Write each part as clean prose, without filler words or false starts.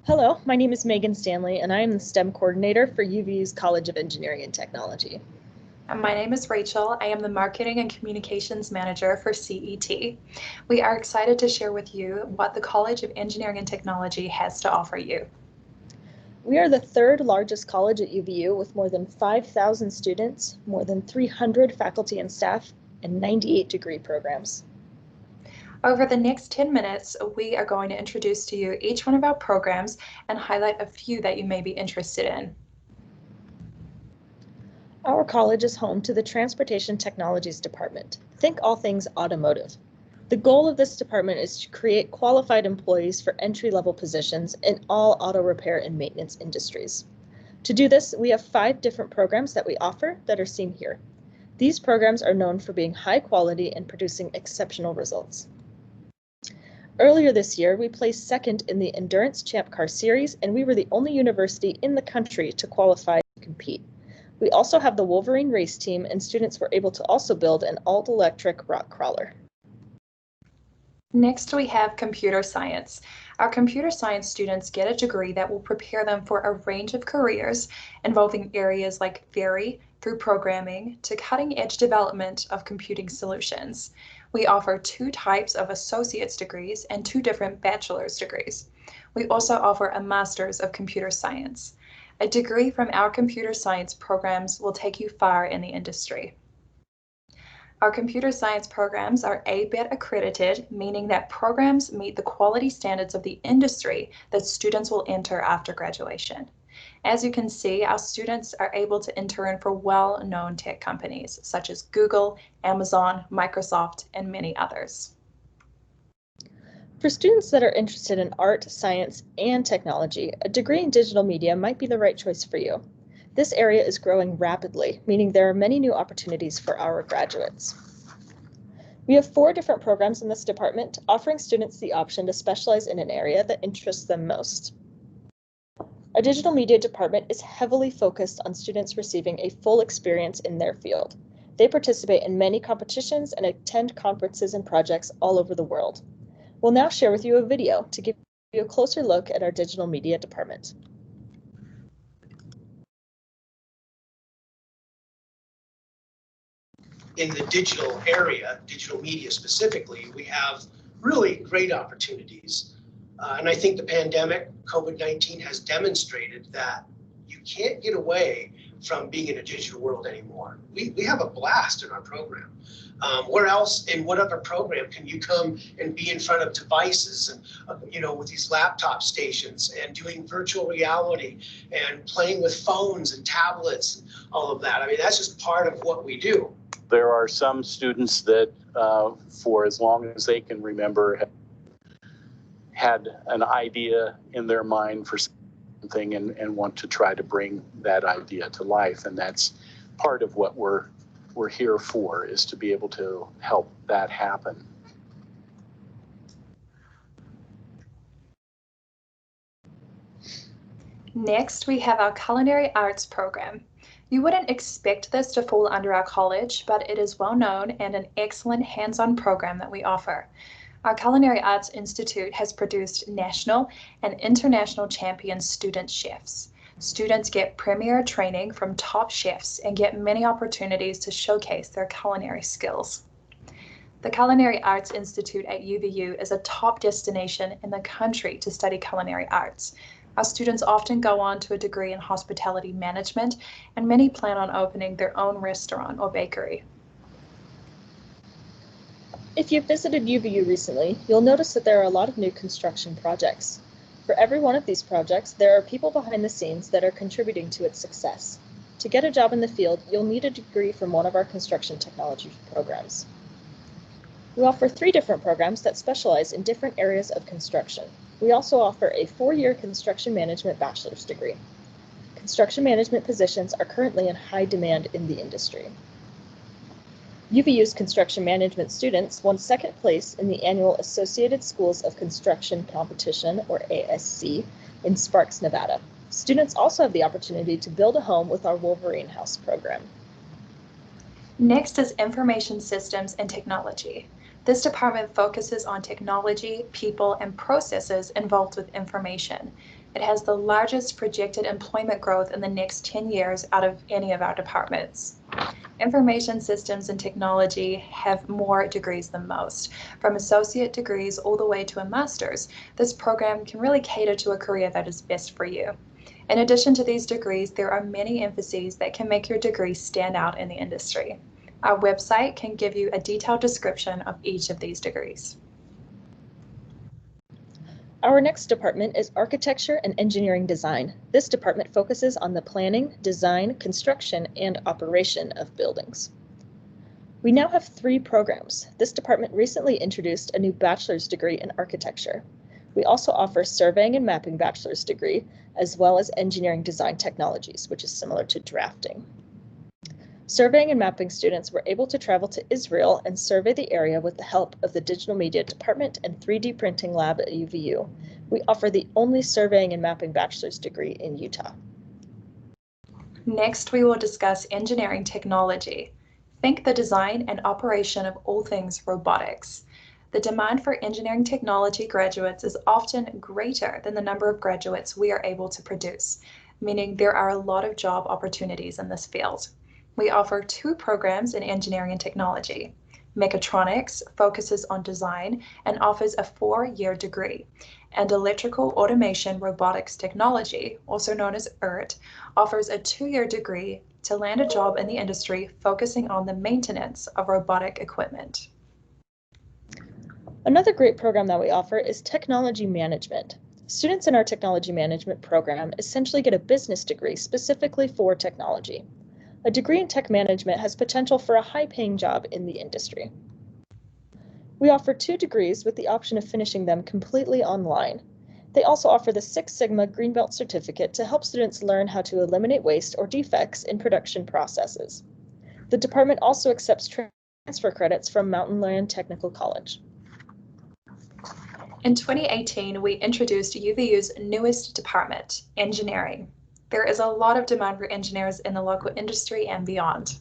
Hello, my name is Megan Stanley, and I am the STEM coordinator for UVU's College of Engineering and Technology. And my name is Rachel. I am the Marketing and Communications Manager for CET. We are excited to share with you what the College of Engineering and Technology has to offer you. We are the third largest college at UVU with more than 5,000 students, more than 300 faculty and staff, and 98 degree programs. Over the next 10 minutes, we are going to introduce to you each one of our programs and highlight a few that you may be interested in. Our college is home to the Transportation Technologies Department. Think all things automotive. The goal of this department is to create qualified employees for entry-level positions in all auto repair and maintenance industries. To do this, we have 5 different programs that we offer that are seen here. These programs are known for being high quality and producing exceptional results. Earlier this year, we placed second in the Endurance Champ Car Series, and we were the only university in the country to qualify to compete. We also have the Wolverine race team, and students were able to also build an all-electric rock crawler. Next, we have computer science. Our computer science students get a degree that will prepare them for a range of careers involving areas like theory through programming to cutting-edge development of computing solutions. We offer 2 types of associate's degrees and 2 different bachelor's degrees. We also offer a master's of computer science. A degree from our computer science programs will take you far in the industry. Our computer science programs are A-BET accredited, meaning that programs meet the quality standards of the industry that students will enter after graduation. As you can see, our students are able to intern for well-known tech companies such as Google, Amazon, Microsoft, and many others. For students that are interested in art, science, and technology, a degree in digital media might be the right choice for you. This area is growing rapidly, meaning there are many new opportunities for our graduates. We have 4 different programs in this department, offering students the option to specialize in an area that interests them most. Our digital media department is heavily focused on students receiving a full experience in their field. They participate in many competitions and attend conferences and projects all over the world. We'll now share with you a video to give you a closer look at our digital media department. In the digital area, digital media specifically, we have really great opportunities. And I think the pandemic, COVID-19, has demonstrated that you can't get away from being in a digital world anymore. We have a blast in our program. Where else, in what other program can you come and be in front of devices and, with these laptop stations and doing virtual reality and playing with phones and tablets and all of that? I mean, that's just part of what we do. There are some students that, for as long as they can remember, had an idea in their mind for something and want to try to bring that idea to life. And that's part of what we're here for, is to be able to help that happen. Next, we have our culinary arts program. You wouldn't expect this to fall under our college, but it is well known and an excellent hands-on program that we offer. Our Culinary Arts Institute has produced national and international champion student chefs. Students get premier training from top chefs and get many opportunities to showcase their culinary skills. The Culinary Arts Institute at UVU is a top destination in the country to study culinary arts. Our students often go on to a degree in hospitality management, and many plan on opening their own restaurant or bakery. If you've visited UVU recently, you'll notice that there are a lot of new construction projects. For every one of these projects, there are people behind the scenes that are contributing to its success. To get a job in the field, you'll need a degree from one of our construction technology programs. We offer 3 different programs that specialize in different areas of construction. We also offer a 4-year construction management bachelor's degree. Construction management positions are currently in high demand in the industry. UVU's construction management students won 2nd place in the annual Associated Schools of Construction Competition, or ASC, in Sparks, Nevada. Students also have the opportunity to build a home with our Wolverine House program. Next is information systems and technology. This department focuses on technology, people, and processes involved with information. It has the largest projected employment growth in the next 10 years out of any of our departments. Information systems and technology have more degrees than most. From associate degrees all the way to a master's, this program can really cater to a career that is best for you. In addition to these degrees, there are many emphases that can make your degree stand out in the industry. Our website can give you a detailed description of each of these degrees. Our next department is Architecture and Engineering Design. This department focuses on the planning, design, construction, and operation of buildings. We now have 3 programs. This department recently introduced a new bachelor's degree in architecture. We also offer surveying and mapping bachelor's degree, as well as engineering design technologies, which is similar to drafting. Surveying and mapping students were able to travel to Israel and survey the area with the help of the Digital Media Department and 3D Printing Lab at UVU. We offer the only surveying and mapping bachelor's degree in Utah. Next, we will discuss engineering technology. Think the design and operation of all things robotics. The demand for engineering technology graduates is often greater than the number of graduates we are able to produce, meaning there are a lot of job opportunities in this field. We offer 2 programs in engineering and technology. Mechatronics focuses on design and offers a 4-year degree, and Electrical Automation Robotics Technology, also known as ERT, offers a 2-year degree to land a job in the industry focusing on the maintenance of robotic equipment. Another great program that we offer is Technology Management. Students in our Technology Management program essentially get a business degree specifically for technology. A degree in tech management has potential for a high-paying job in the industry. We offer 2 degrees with the option of finishing them completely online. They also offer the 6 Sigma Green Belt certificate to help students learn how to eliminate waste or defects in production processes. The department also accepts transfer credits from Mountain Lion Technical College. In 2018, we introduced UVU's newest department, engineering. There is a lot of demand for engineers in the local industry and beyond.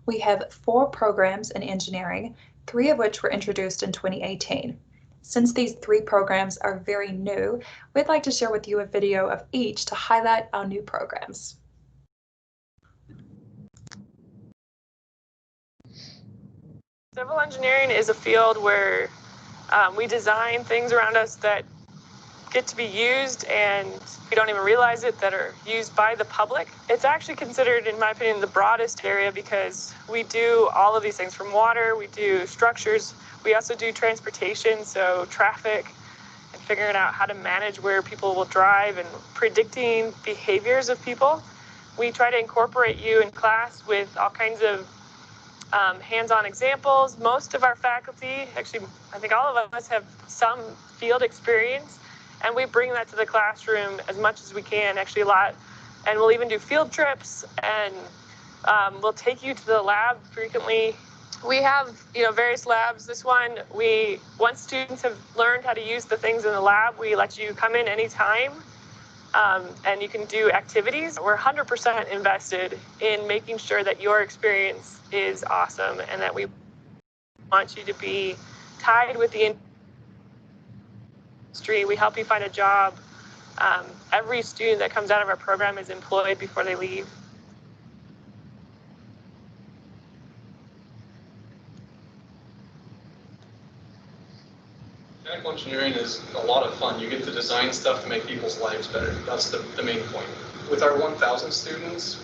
We have 4 programs in engineering, 3 of which were introduced in 2018. Since these 3 programs are very new, we'd like to share with you a video of each to highlight our new programs. Civil engineering is a field where we design things around us that get to be used and we don't even realize it, that are used by the public. It's actually considered, in my opinion, the broadest area because we do all of these things from water, we do structures, we also do transportation, so traffic and figuring out how to manage where people will drive and predicting behaviors of people. We try to incorporate you in class with all kinds of hands-on examples. Most of our faculty, actually, I think all of us have some field experience, and we bring that to the classroom as much as we can, actually a lot. And we'll even do field trips, and we'll take you to the lab frequently. We have, various labs. This one, once students have learned how to use the things in the lab, we let you come in anytime, and you can do activities. We're 100% invested in making sure that your experience is awesome and that we want you to be tied with the industry. We help you find a job. Every student that comes out of our program is employed before they leave. Mechanical engineering is a lot of fun. You get to design stuff to make people's lives better. That's the main point. With our 1,000 students,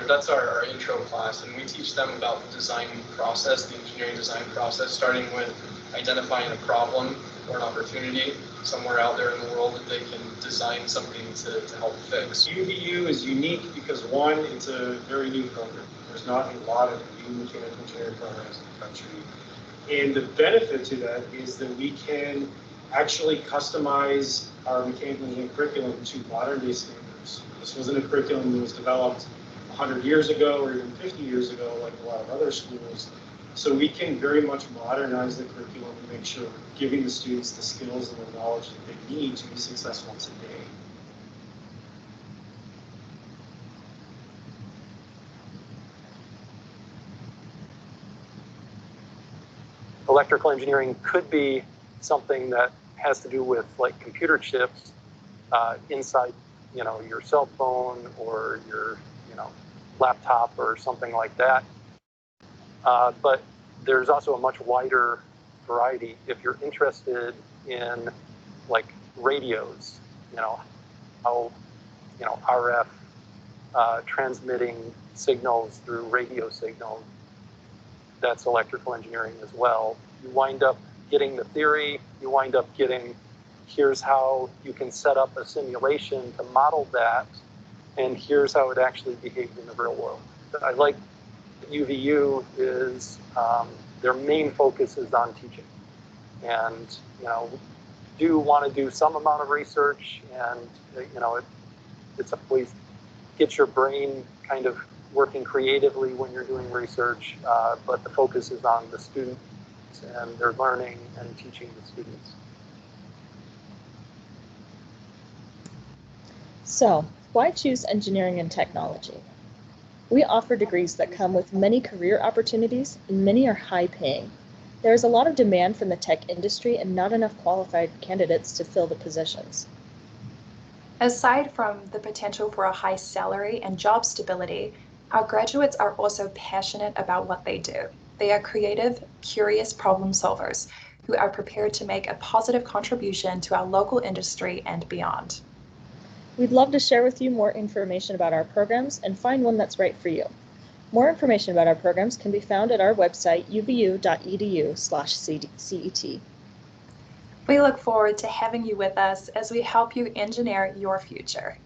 that's our intro class, and we teach them about the design process, the engineering design process, starting with identifying a problem or an opportunity somewhere out there in the world that they can design something to help fix. UVU is unique because, one, it's a very new program. There's not a lot of new mechanical engineering programs in the country. And the benefit to that is that we can actually customize our mechanical engineering curriculum to modern day standards. This wasn't a curriculum that was developed 100 years ago or even 50 years ago like a lot of other schools. So we can very much modernize the curriculum and make sure we're giving the students the skills and the knowledge that they need to be successful today. electrical engineering could be something that has to do with like computer chips inside, your cell phone or your, laptop or something like that. But there's also a much wider variety. If you're interested in like radios, how, RF transmitting signals through radio signals, that's electrical engineering as well. You wind up getting the theory, you wind up getting, here's how you can set up a simulation to model that, and here's how it actually behaves in the real world. I like UVU is their main focus is on teaching, and do want to do some amount of research, and it's always get your brain kind of working creatively when you're doing research, but the focus is on the students and their learning and teaching the students. So, why choose engineering and technology? We offer degrees that come with many career opportunities, and many are high paying. There is a lot of demand from the tech industry and not enough qualified candidates to fill the positions. Aside from the potential for a high salary and job stability, our graduates are also passionate about what they do. They are creative, curious problem solvers who are prepared to make a positive contribution to our local industry and beyond. We'd love to share with you more information about our programs and find one that's right for you. More information about our programs can be found at our website, uvu.edu/CET. We look forward to having you with us as we help you engineer your future.